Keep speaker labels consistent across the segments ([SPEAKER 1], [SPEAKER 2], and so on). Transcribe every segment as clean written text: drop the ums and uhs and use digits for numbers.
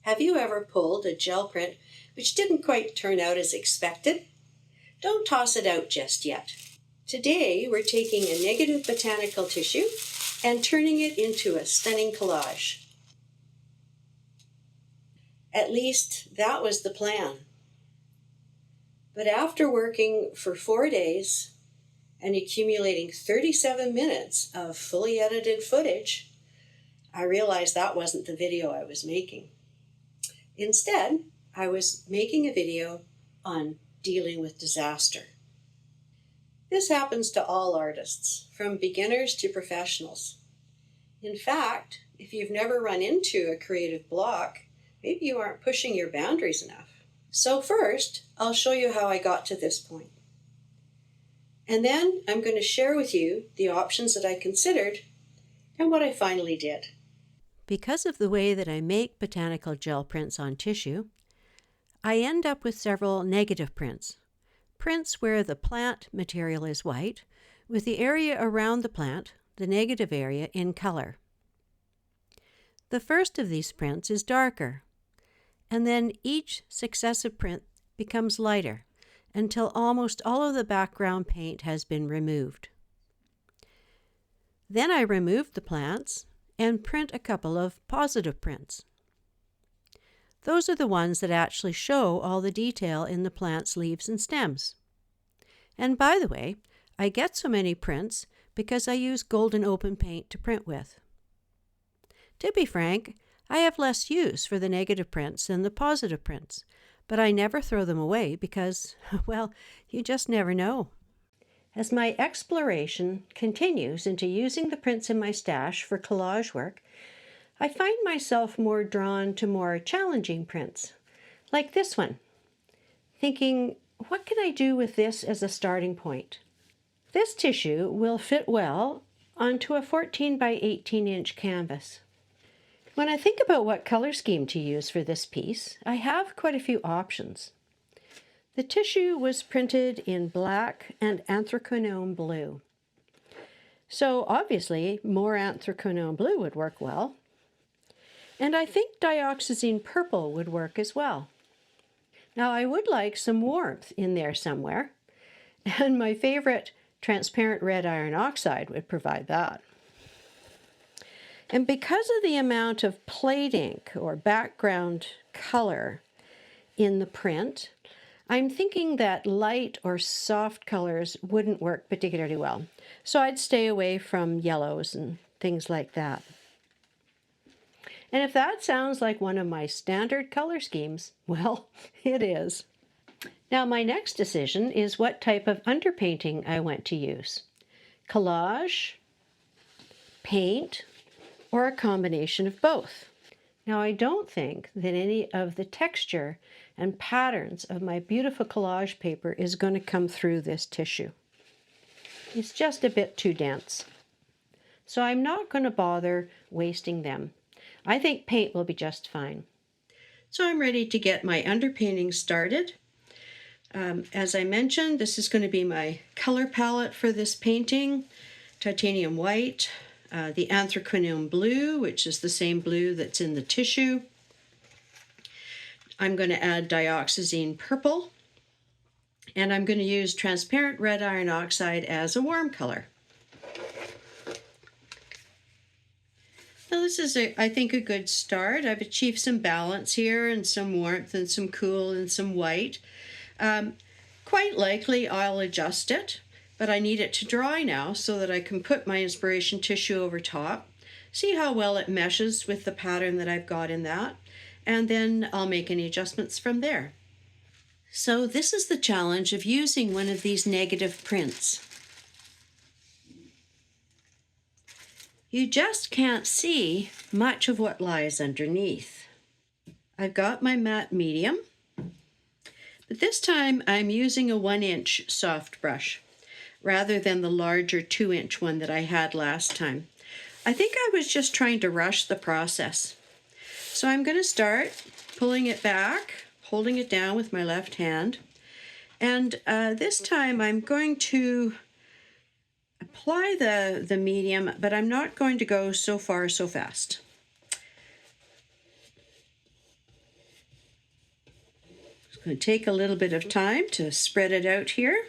[SPEAKER 1] Have you ever pulled a gel print which didn't quite turn out as expected? Don't toss it out just yet. Today, we're taking a negative botanical tissue and turning it into a stunning collage. At least that was the plan. But after working for 4 days and accumulating 37 minutes of fully edited footage, I realized that wasn't the video I was making. Instead, I was making a video on dealing with disaster. This happens to all artists, from beginners to professionals. In fact, if you've never run into a creative block, maybe you aren't pushing your boundaries enough. So first, I'll show you how I got to this point. And then I'm going to share with you the options that I considered and what I finally did.
[SPEAKER 2] Because of the way that I make botanical gel prints on tissue, I end up with several negative prints. Prints where the plant material is white, with the area around the plant, the negative area, in color. The first of these prints is darker, and then each successive print becomes lighter until almost all of the background paint has been removed. Then I remove the plants and print a couple of positive prints. Those are the ones that actually show all the detail in the plant's leaves and stems. And by the way, I get so many prints because I use golden open paint to print with. To be frank, I have less use for the negative prints than the positive prints, but I never throw them away because, well, you just never know. As my exploration continues into using the prints in my stash for collage work, I find myself more drawn to more challenging prints, like this one, thinking, what can I do with this as a starting point? This tissue will fit well onto a 14 by 18 inch canvas. When I think about what color scheme to use for this piece, I have quite a few options. The tissue was printed in black and anthracnone blue. So obviously more anthracnone blue would work well. And I think dioxazine purple would work as well. Now I would like some warmth in there somewhere, and my favorite transparent red iron oxide would provide that. And because of the amount of plate ink or background color in the print, I'm thinking that light or soft colors wouldn't work particularly well. So I'd stay away from yellows and things like that. And if that sounds like one of my standard color schemes, well, it is. Now my next decision is what type of underpainting I want to use. Collage, paint, or a combination of both. Now I don't think that any of the texture and patterns of my beautiful collage paper is going to come through this tissue. It's just a bit too dense. So I'm not going to bother wasting them. I think paint will be just fine. So I'm ready to get my underpainting started. As I mentioned, this is going to be my color palette for this painting. Titanium white, the anthracnone blue, which is the same blue that's in the tissue. I'm going to add dioxazine purple, and I'm going to use transparent red iron oxide as a warm color. Now this is, I think, a good start. I've achieved some balance here and some warmth and some cool and some white. Quite likely I'll adjust it, but I need it to dry now so that I can put my inspiration tissue over top, see how well it meshes with the pattern that I've got in that, and then I'll make any adjustments from there. So this is the challenge of using one of these negative prints. You just can't see much of what lies underneath. I've got my matte medium, but this time I'm using a 1-inch soft brush rather than the larger 2-inch one that I had last time. I think I was just trying to rush the process. So I'm going to start pulling it back, holding it down with my left hand, and this time I'm going to apply the medium, but I'm not going to go so far so fast. I'm going to take a little bit of time to spread it out here.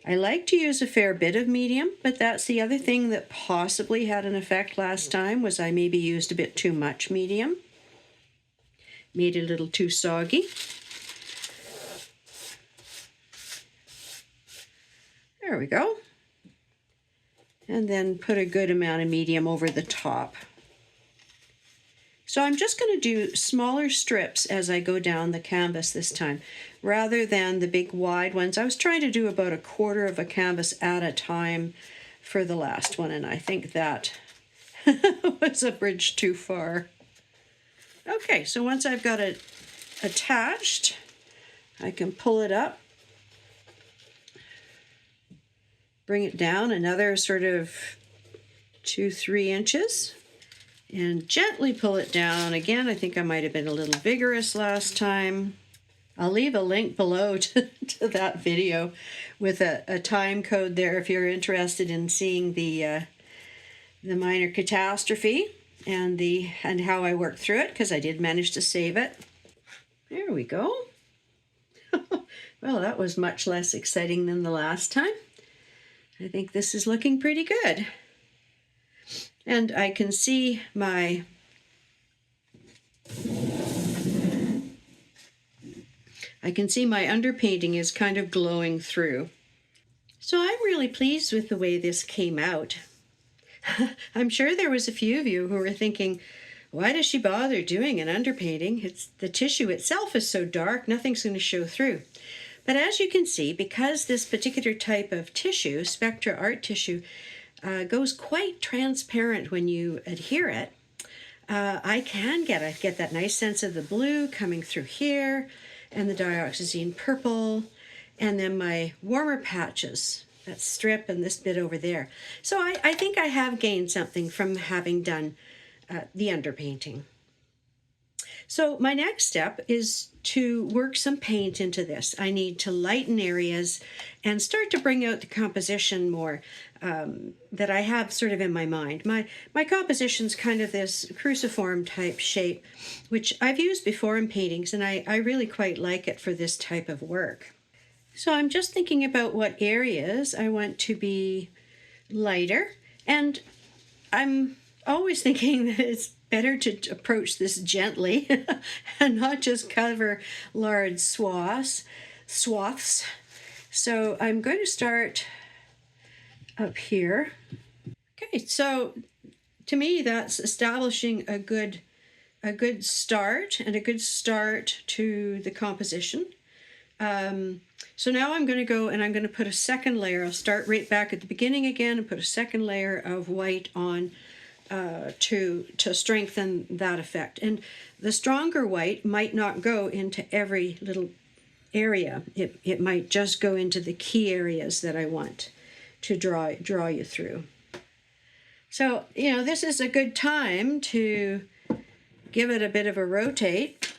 [SPEAKER 2] I like to use a fair bit of medium, but that's the other thing that possibly had an effect last time, was I maybe used a bit too much medium. Made it a little too soggy. There we go. And then put a good amount of medium over the top. So I'm just going to do smaller strips as I go down the canvas this time, rather than the big wide ones. I was trying to do about 1/4 of a canvas at a time for the last one, and I think that was a bridge too far. Okay, so once I've got it attached, I can pull it up, bring it down another sort of 2-3 inches. And gently pull it down. Again, I think I might have been a little vigorous last time. I'll leave a link below to that video with a time code there if you're interested in seeing the minor catastrophe and how I worked through it, because I did manage to save it. There we go. Well, that was much less exciting than the last time. I think this is looking pretty good. And I can see my underpainting is kind of glowing through. So I'm really pleased with the way this came out. I'm sure there was a few of you who were thinking, why does she bother doing an underpainting? The tissue itself is so dark, nothing's going to show through. But as you can see, because this particular type of tissue, Spectra art tissue, goes quite transparent when you adhere it, I get that nice sense of the blue coming through here, and the dioxazine purple, and then my warmer patches, that strip and this bit over there. So I think I have gained something from having done the underpainting. So my next step is to work some paint into this. I need to lighten areas and start to bring out the composition more that I have sort of in my mind. My composition's kind of this cruciform type shape, which I've used before in paintings, and I really quite like it for this type of work. So I'm just thinking about what areas I want to be lighter, and I'm always thinking that it's better to approach this gently and not just cover large swaths. So I'm going to start up here. Okay, so to me that's establishing a good start, and a good start to the composition. So now I'm going to go and I'm going to put a second layer. I'll start right back at the beginning again and put a second layer of white on to strengthen that effect. And the stronger white might not go into every little area. It might just go into the key areas that I want to draw you through. So, this is a good time to give it a bit of a rotate.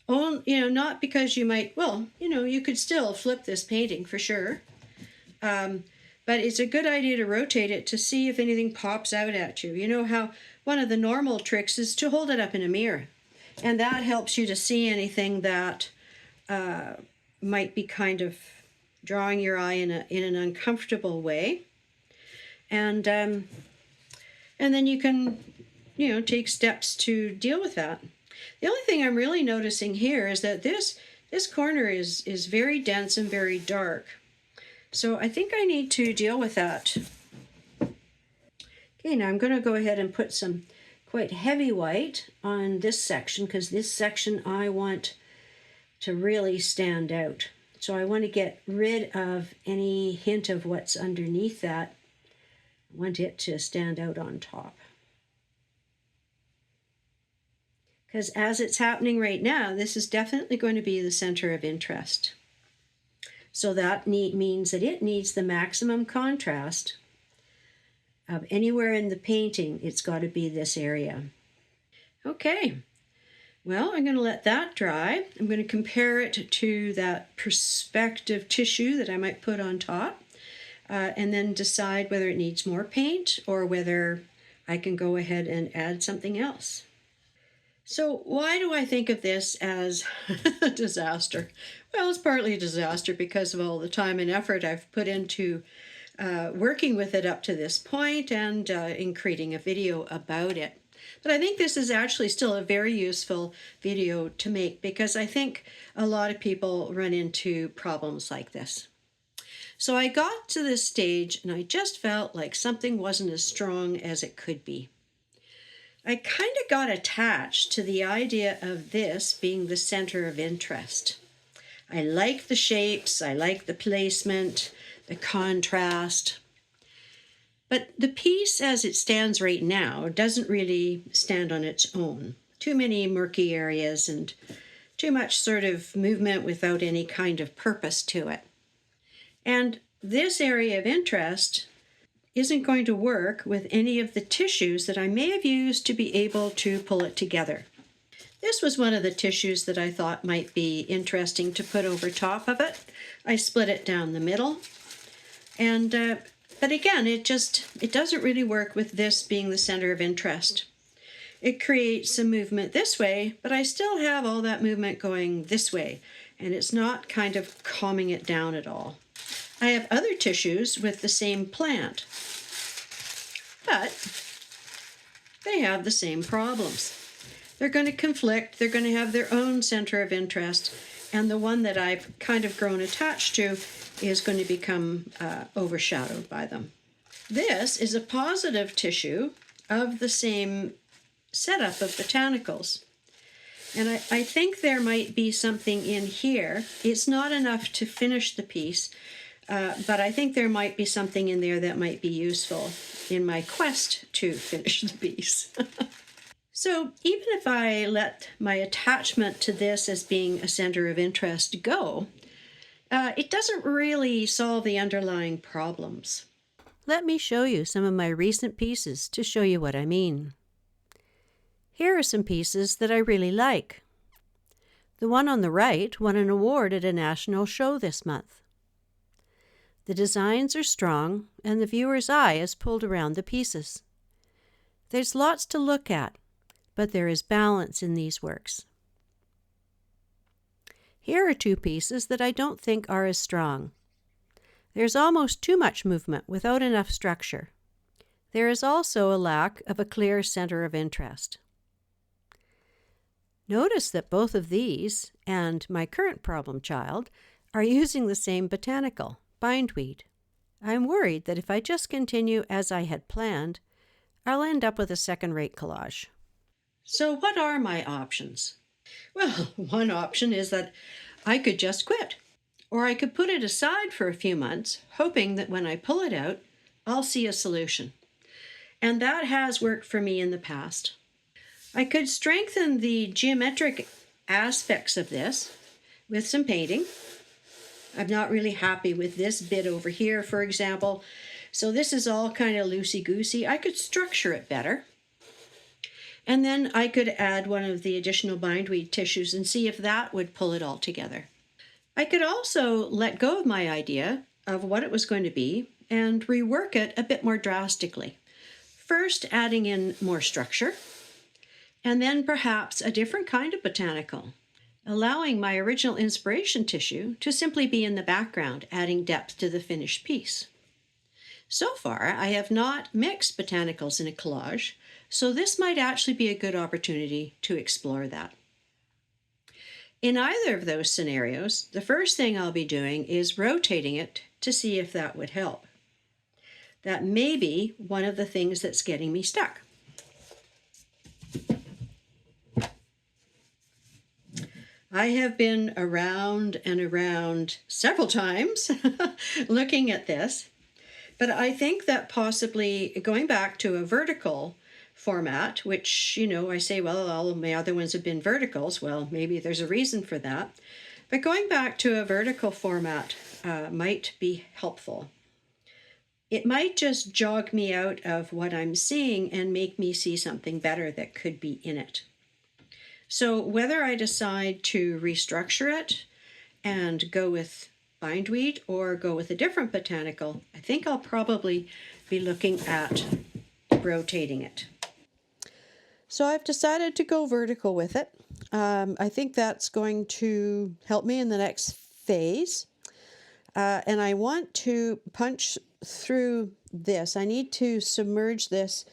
[SPEAKER 2] Oh, not because you might, you could still flip this painting for sure. But it's a good idea to rotate it to see if anything pops out at you. You know how one of the normal tricks is to hold it up in a mirror. And that helps you to see anything that might be kind of drawing your eye in an uncomfortable way. And then you can, take steps to deal with that. The only thing I'm really noticing here is that this corner is very dense and very dark. So I think I need to deal with that. Okay, now I'm going to go ahead and put some quite heavy white on this section, because this section I want to really stand out. So I want to get rid of any hint of what's underneath that. I want it to stand out on top. Because as it's happening right now, this is definitely going to be the center of interest. So that means that it needs the maximum contrast of anywhere in the painting. It's got to be this area. Okay, well, I'm going to let that dry. I'm going to compare it to that perspective tissue that I might put on top, and then decide whether it needs more paint or whether
[SPEAKER 1] I can go ahead and add something else. So why do I think of this as a disaster? Well, it's partly a disaster because of all the time and effort I've put into working with it up to this point and in creating a video about it. But I think this is actually still a very useful video to make because I think a lot of people run into problems like this. So I got to this stage and I just felt like something wasn't as strong as it could be. I kind of got attached to the idea of this being the center of interest. I like the shapes, I like the placement, the contrast. But the piece as it stands right now doesn't really stand on its own. Too many murky areas and too much sort of movement without any kind of purpose to it. And this area of interest isn't going to work with any of the tissues that I may have used to be able to pull it together. This was one of the tissues that I thought might be interesting to put over top of it. I split it down the middle. And but again, it doesn't really work with this being the center of interest. It creates some movement this way, but I still have all that movement going this way, and it's not kind of calming it down at all. I have other tissues with the same plant, but they have the same problems. They're going to conflict, they're going to have their own center of interest, and the one that I've kind of grown attached to is going to become overshadowed by them. This is a positive tissue of the same setup of botanicals. And I think there might be something in here. It's not enough to finish the piece, but I think there might be something in there that might be useful in my quest to finish the piece. So even if I let my attachment to this as being a center of interest go, it doesn't really solve the underlying problems.
[SPEAKER 2] Let me show you some of my recent pieces to show you what I mean. Here are some pieces that I really like. The one on the right won an award at a national show this month. The designs are strong, and the viewer's eye is pulled around the pieces. There's lots to look at, but there is balance in these works. Here are two pieces that I don't think are as strong. There's almost too much movement without enough structure. There is also a lack of a clear center of interest. Notice that both of these, and my current problem child, are using the same botanical, bindweed. I'm worried that if I just continue as I had planned, I'll end up with a second-rate collage.
[SPEAKER 1] So what are my options? Well, one option is that I could just quit, or I could put it aside for a few months, hoping that when I pull it out, I'll see a solution. And that has worked for me in the past. I could strengthen the geometric aspects of this with some painting. I'm not really happy with this bit over here, for example. So this is all kind of loosey-goosey. I could structure it better. And then I could add one of the additional bindweed tissues and see if that would pull it all together. I could also let go of my idea of what it was going to be and rework it a bit more drastically. First, adding in more structure, and then perhaps a different kind of botanical, allowing my original inspiration tissue to simply be in the background, adding depth to the finished piece. So far, I have not mixed botanicals in a collage, so this might actually be a good opportunity to explore that. In either of those scenarios, the first thing I'll be doing is rotating it to see if that would help. That may be one of the things that's getting me stuck. I have been around and around several times looking at this, but I think that possibly going back to a vertical format, which, I say, well, all of my other ones have been verticals. Well, maybe there's a reason for that. But going back to a vertical format might be helpful. It might just jog me out of what I'm seeing and make me see something better that could be in it. So whether I decide to restructure it and go with bindweed or go with a different botanical, I think I'll probably be looking at keep rotating it.
[SPEAKER 2] So I've decided to go vertical with it. I think that's going to help me in the next phase. And I want to punch through this. I need to submerge this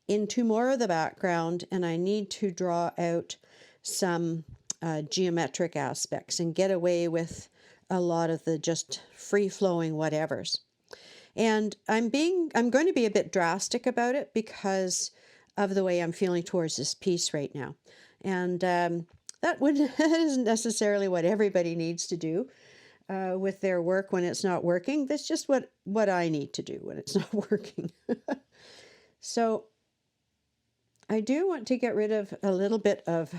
[SPEAKER 2] into more of the background, and I need to draw out some geometric aspects and get away with a lot of the just free-flowing whatevers. And I'm going to be a bit drastic about it because of the way I'm feeling towards this piece right now. And that isn't necessarily what everybody needs to do with their work when it's not working. That's just what I need to do when it's not working. So I do want to get rid of a little bit of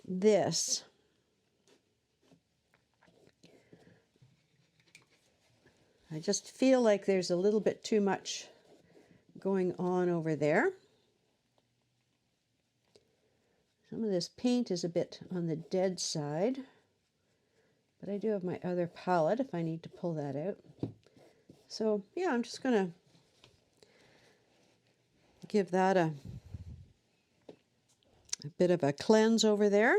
[SPEAKER 2] this. I just feel like there's a little bit too much going on over there. Some of this paint is a bit on the dead side, but I do have my other palette if I need to pull that out. So yeah, I'm just going to give that a bit of a cleanse over there.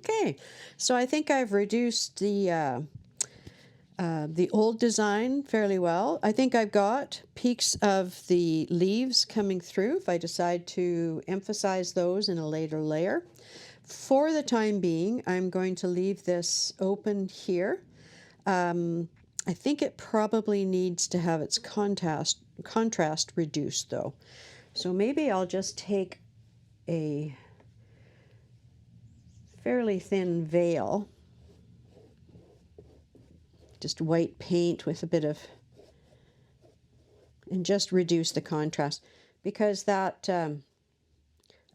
[SPEAKER 2] Okay, so I think I've reduced the old design fairly well. I think I've got peaks of the leaves coming through if I decide to emphasize those in a later layer. For the time being, I'm going to leave this open here. I think it probably needs to have its contrast reduced though. So maybe I'll just take a fairly thin veil, just white paint with a bit of, and just reduce the contrast because that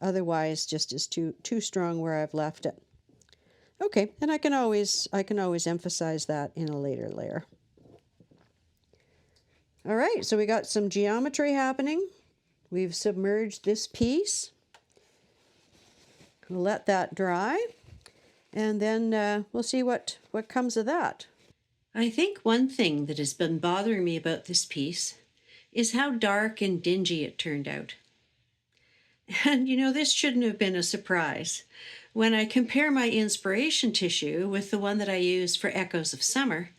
[SPEAKER 2] otherwise just is too strong where I've left it. Okay, and I can always emphasize that in a later layer. All right, so we got some geometry happening. We've submerged this piece. We'll let that dry, and then we'll see what comes of that.
[SPEAKER 1] I think one thing that has been bothering me about this piece is how dark and dingy it turned out. And you know, this shouldn't have been a surprise. When I compare my inspiration tissue with the one that I used for Echoes of Summer,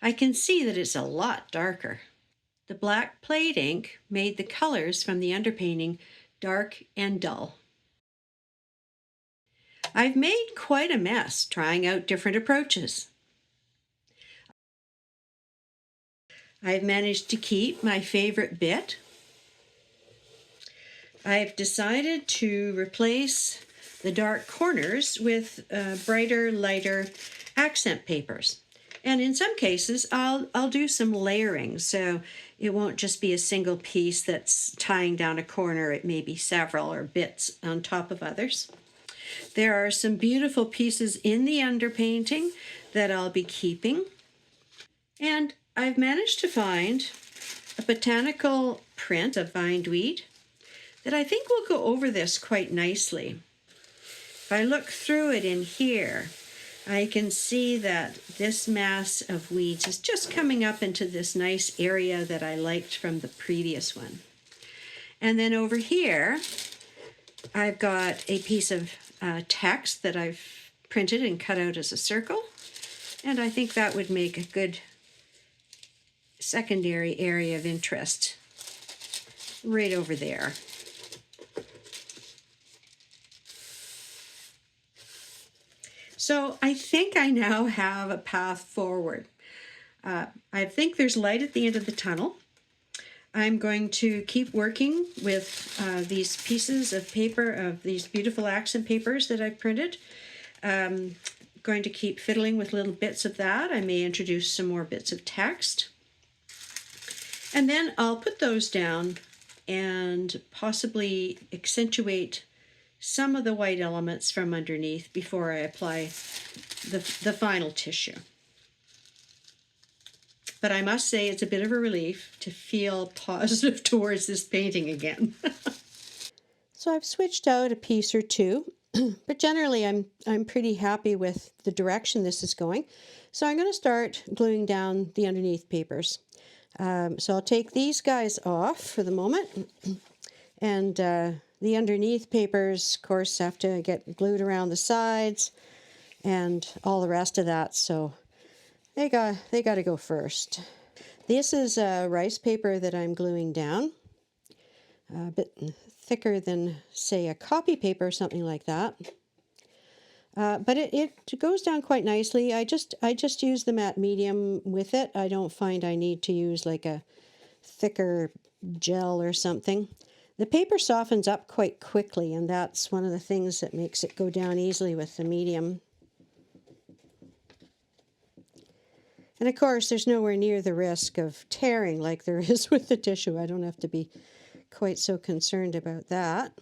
[SPEAKER 1] I can see that it's a lot darker. The black plate ink made the colors from the underpainting dark and dull. I've made quite a mess trying out different approaches. I've managed to keep my favorite bit. I've decided to replace the dark corners with brighter, lighter accent papers. And in some cases, I'll do some layering, so it won't just be a single piece that's tying down a corner. It may be several or bits on top of others. There are some beautiful pieces in the underpainting that I'll be keeping. And I've managed to find a botanical print of bindweed that I think will go over this quite nicely. If I look through it in here, I can see that this mass of weeds is just coming up into this nice area that I liked from the previous one. And then over here, I've got a piece of text that I've
[SPEAKER 2] printed and cut out as a circle. And I think that would make a good secondary area of interest right over there. So I think I now have a path forward. I think there's light at the end of the tunnel. I'm going to keep working with these pieces of paper, of these beautiful accent papers that I've printed. Going to keep fiddling with little bits of that. I may introduce some more bits of text. And then I'll put those down and possibly accentuate some of the white elements from underneath before I apply the final tissue. But I must say it's a bit of a relief to feel positive towards this painting again. So I've switched out a piece or two, but generally I'm pretty happy with the direction this is going. So I'm going to start gluing down the underneath papers. So I'll take these guys off for the moment, and the underneath papers, of course, have to get glued around the sides and all the rest of that. So they got to go first. This is rice paper that I'm gluing down, a bit thicker than, say, a copy paper or something like that. But it goes down quite nicely. I just use the matte medium with it. I don't find I need to use like a thicker gel or something. The paper softens up quite quickly, and that's one of the things that makes it go down easily with the medium. And of course, there's nowhere near the risk of tearing like there is with the tissue. I don't have to be quite so concerned about that.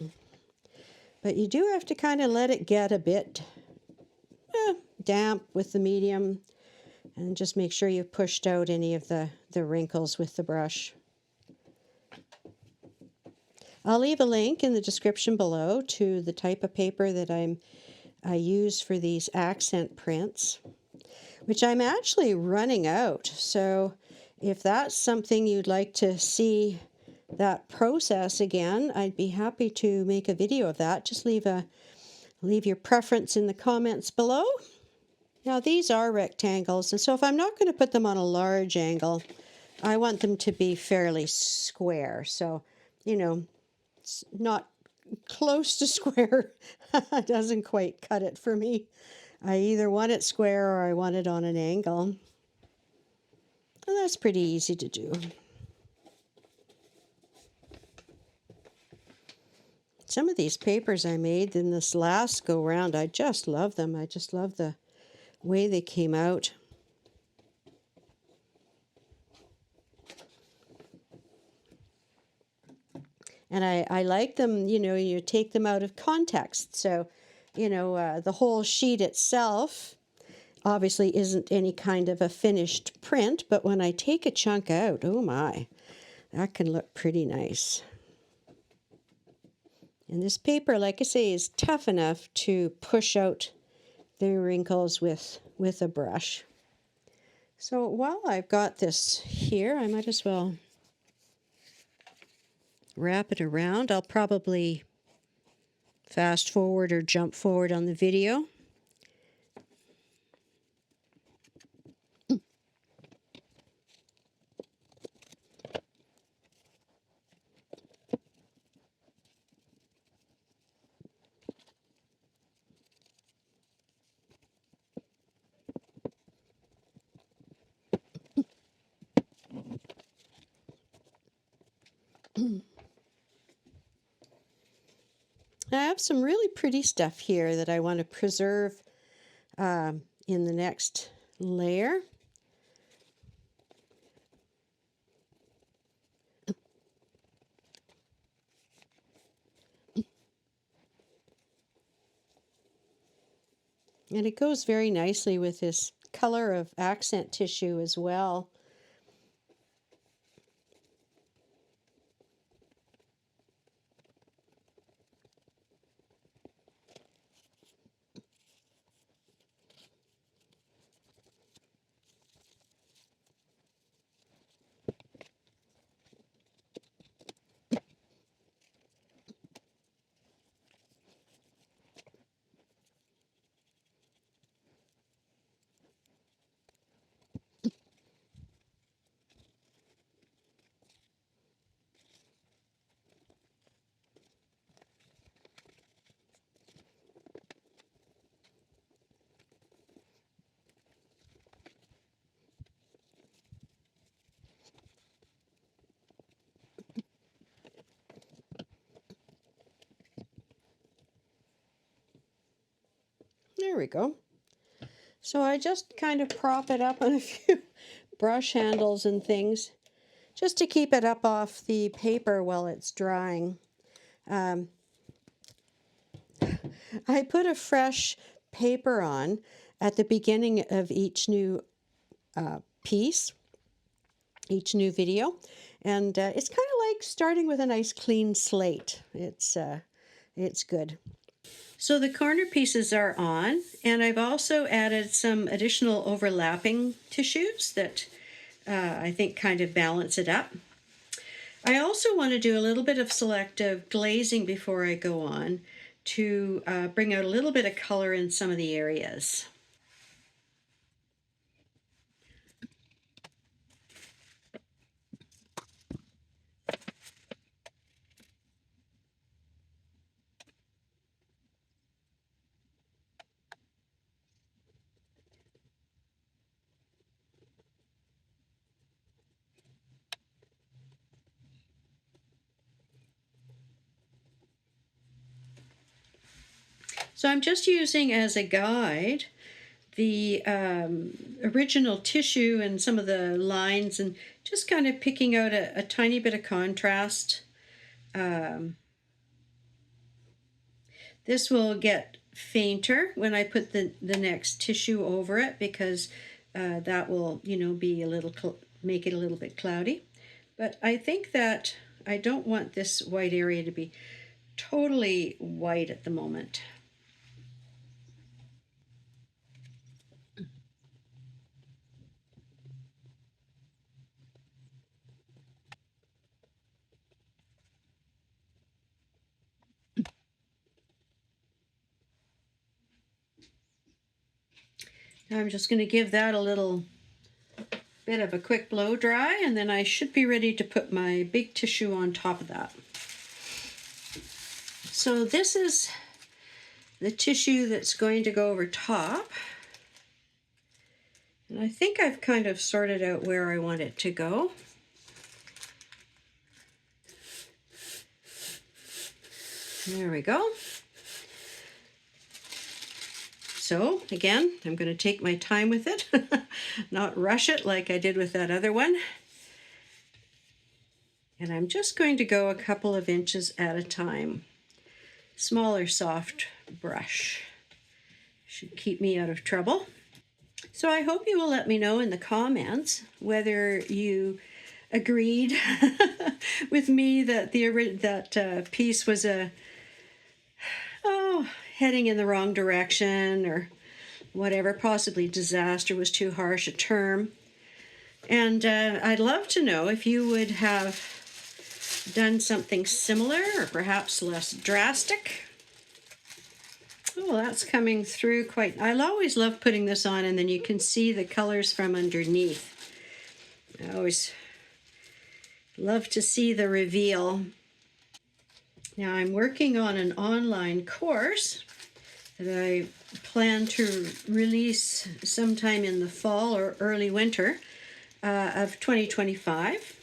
[SPEAKER 2] But you do have to kind of let it get a bit damp with the medium, and just make sure you've pushed out any of the wrinkles with the brush. I'll leave a link in the description below to the type of paper that I use for these accent prints, which I'm actually running out. So if that's something you'd like to see that process again, I'd be happy to make a video of that. Just leave your preference in the comments below. Now these are rectangles, and so if I'm not going to put them on a large angle, I want them to be fairly square. So, you know, it's not close to square. It doesn't quite cut it for me. I either want it square or I want it on an angle. And that's pretty easy to do. Some of these papers I made in this last go round, I just love them. I just love the way they came out. And I like them, you know, you take them out of context. So, you know, the whole sheet itself obviously isn't any kind of a finished print, but when I take a chunk out, oh my, that can look pretty nice. And this paper, like I say, is tough enough to push out the wrinkles with a brush. So while I've got this here, I might as well wrap it around. I'll probably fast forward or jump forward on the video. I have some really pretty stuff here that I want to preserve in the next layer. And it goes very nicely with this color of accent tissue as well. There we go. So I just kind of prop it up on a few brush handles and things just to keep it up off the paper while it's drying. I put a fresh paper on at the beginning of each new piece, each new video, and it's kind of like starting with a nice clean slate. It's good. So the corner pieces are on, and I've also added some additional overlapping tissues that I think kind of balance it up. I also want to do a little bit of selective glazing before I go on to bring out a little bit of color in some of the areas. So I'm just using as a guide the original tissue and some of the lines and just kind of picking out a tiny bit of contrast. This will get fainter when I put the next tissue over it because that will, be a little, make it a little bit cloudy. But I think that I don't want this white area to be totally white at the moment. Now I'm just going to give that a little bit of a quick blow dry, and then I should be ready to put my big tissue on top of that. So this is the tissue that's going to go over top. And I think I've kind of sorted out where I want it to go. There we go. So again, I'm going to take my time with it, not rush it like I did with that other one. And I'm just going to go a couple of inches at a time. Smaller, soft brush. Should keep me out of trouble. So I hope you will let me know in the comments whether you agreed with me that that piece was heading in the wrong direction or whatever. Possibly disaster was too harsh a term. And I'd love to know if you would have done something similar or perhaps less drastic. Oh, that's coming through quite. I always love putting this on and then you can see the colors from underneath. I always love to see the reveal. Now I'm working on an online course that I plan to release sometime in the fall or early winter of 2025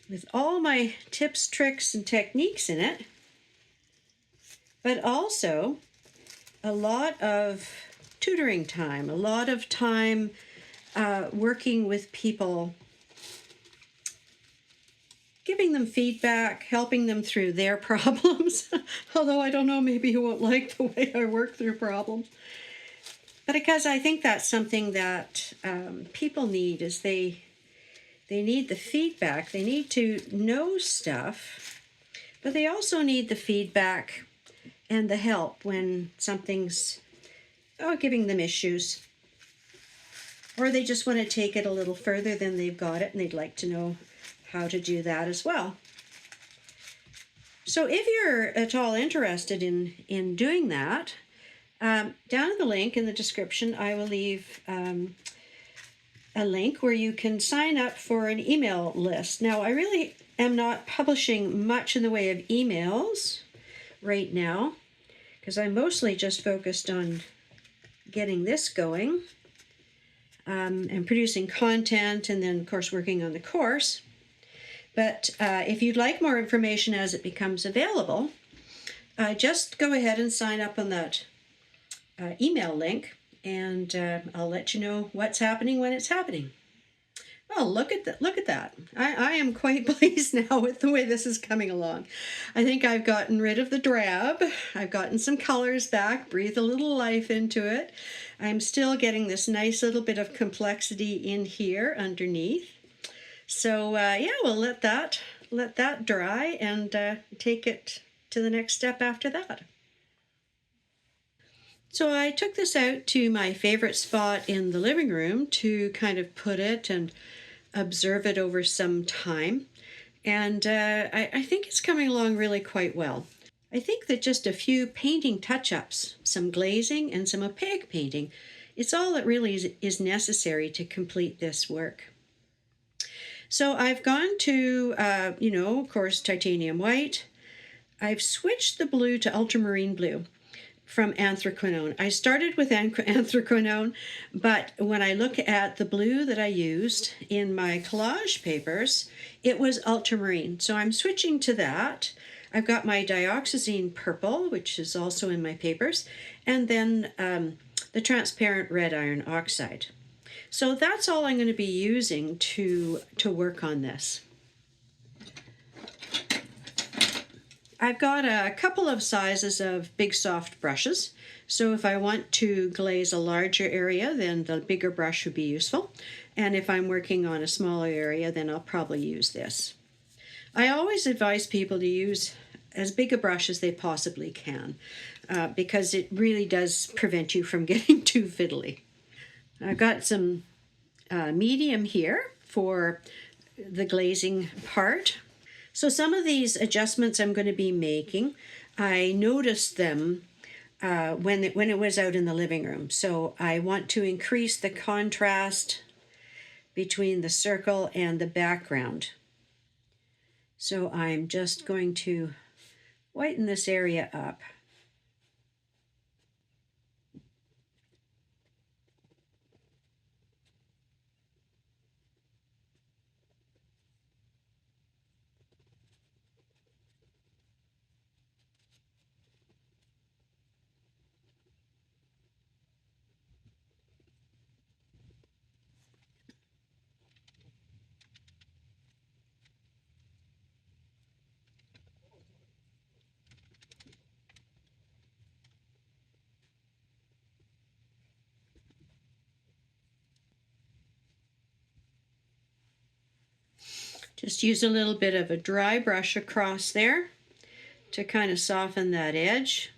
[SPEAKER 2] with all my tips, tricks, and techniques in it, but also a lot of tutoring time, a lot of time working with people, giving them feedback, helping them through their problems. Although I don't know, maybe you won't like the way I work through problems. But because I think that's something that people need, is they need the feedback. They need to know stuff, but they also need the feedback and the help when something's giving them issues. Or they just want to take it a little further than they've got it, and they'd like to know how to do that as well. So if you're at all interested in doing that, down in the link in the description, I will leave a link where you can sign up for an email list. Now, I really am not publishing much in the way of emails right now because I'm mostly just focused on getting this going and producing content and then, of course, working on the course. But if you'd like more information as it becomes available, just go ahead and sign up on that
[SPEAKER 1] email link, and I'll let you know what's happening when it's happening. Oh, look at that. Look at that. I am quite pleased now with the way this is coming along. I think I've gotten rid of the drab. I've gotten some colors back, breathed a little life into it. I'm still getting this nice little bit of complexity in here underneath. So yeah, we'll let that dry and take it to the next step after that. So I took this out to my favorite spot in the living room to kind of put it and observe it over some time. And I think it's coming along really quite well. I think that just a few painting touch-ups, some glazing and some opaque painting, it's all that really is necessary to complete this work. So I've gone to, of course, titanium white. I've switched the blue to ultramarine blue from anthraquinone. I started with anthraquinone, but when I look at the blue that I used in my collage papers, it was ultramarine. So I'm switching to that. I've got my dioxazine purple, which is also in my papers, and then the transparent red iron oxide. So that's all I'm going to be using to work on this. I've got a couple of sizes of big soft brushes. So if I want to glaze a larger area, then the bigger brush would be useful. And if I'm working on a smaller area, then I'll probably use this. I always advise people to use as big a brush as they possibly can because it really does prevent you from getting too fiddly. I've got some medium here for the glazing part. So some of these adjustments I'm going to be making, I noticed them when it was out in the living room. So I want to increase the contrast between the circle and the background. So I'm just going to whiten this area up. Just use a little bit of a dry brush across there to kind of soften that edge.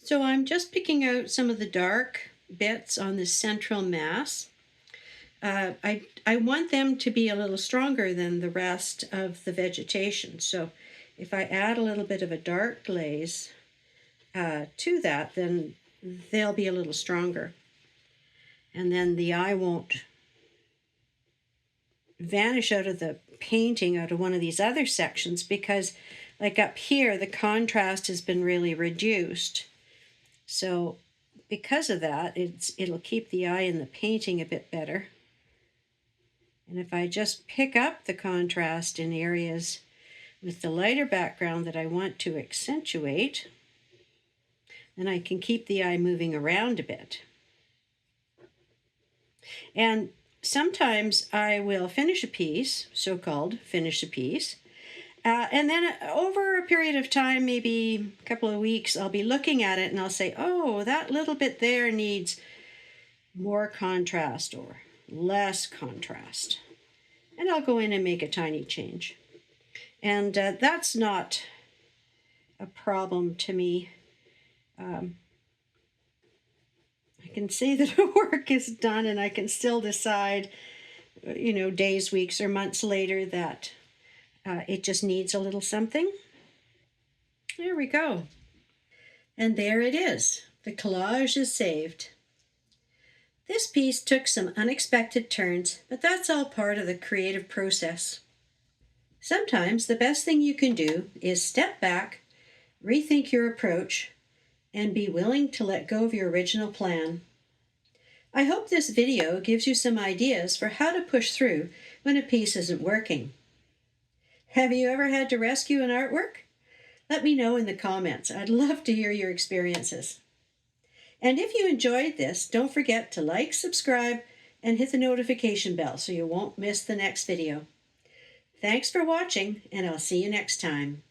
[SPEAKER 2] So I'm just picking out some of the dark bits on this central mass. I want them to be a little stronger than the rest of the vegetation. So if I add a little bit of a dark glaze to that, then they'll be a little stronger. And then the eye won't vanish out of the painting out of one of these other sections, because like up here, the contrast has been really reduced. So because of that, it'll keep the eye in the painting a bit better. And if I just pick up the contrast in areas with the lighter background that I want to accentuate, then I can keep the eye moving around a bit. And sometimes I will finish a piece, so-called finish a piece, and then over a period of time, maybe a couple of weeks, I'll be looking at it and I'll say, oh, that little bit there needs more contrast or less contrast. And I'll go in and make a tiny change. And that's not a problem to me. I can see that the work is done, and I can still decide, days, weeks, or months later that it just needs a little something. There we go. And there it is. The collage is saved. This piece took some unexpected turns, but that's all part of the creative process. Sometimes the best thing you can do is step back, rethink your approach, and be willing to let go of your original plan. I hope this video gives you some ideas for how to push through when a piece isn't working. Have you ever had to rescue an artwork? Let me know in the comments. I'd love to hear your experiences. And if you enjoyed this, don't forget to like, subscribe, and hit the notification bell so you won't miss the next video. Thanks for watching, and I'll see you next time.